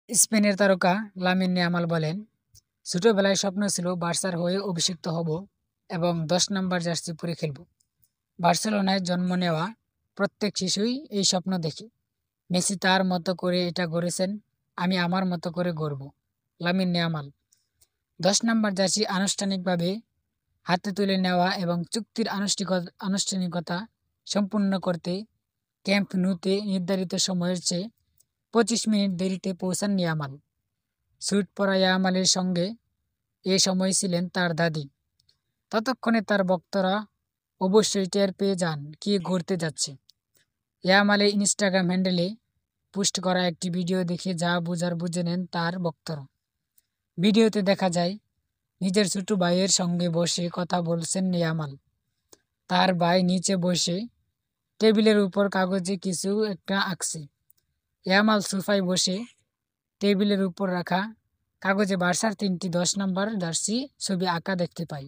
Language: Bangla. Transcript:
স্পেনের তারকা লামিন ইয়ামাল বলেন, ছোটবেলায় স্বপ্ন ছিল বার্সার হয়ে অভিষিক্ত হব এবং 10 নম্বর জার্সি পরে খেলব। বার্সেলোনায় জন্ম নেওয়া প্রত্যেক শিশুই এই স্বপ্ন দেখে। মেসি তার মতো করে এটা গড়েছেন, আমি আমার মতো করে গড়ব। Lamine Yamal. 10 নম্বর জার্সি আনুষ্ঠানিকভাবে হাতে তুলে নেওয়া এবং চুক্তির আনুষ্ঠানিকতা সম্পূর্ণ করতে ক্যাম্প নুতে নির্ধারিত সময়ের চেয়ে 25 মিনিট দেরিতে পৌঁছান ইয়ামাল। স্যুট পরা ইয়ামালের সঙ্গে এ সময় ছিলেন তার দাদি। ততক্ষণে তার ভক্তরা অবশ্যই টের পেয়ে যান কি ঘটতে যাচ্ছে। ইয়ামালের ইনস্টাগ্রাম হ্যান্ডেলে পোস্ট করা একটি ভিডিও দেখে যা বোঝার বুঝে নেন তার ভক্তরা। ভিডিওতে দেখা যায় নিজের ছোট ভাইয়ের সঙ্গে বসে কথা বলছেন ইয়ামাল। তার ভাই নিচে বসে টেবিলের উপর কাগজে কিছু একটা আঁকছে। ইয়ামাল সোফায় বসে টেবিলের উপর রাখা কাগজে বার্সার 3টি 10 নম্বর জার্সি ছবি আঁকা দেখতে পাই।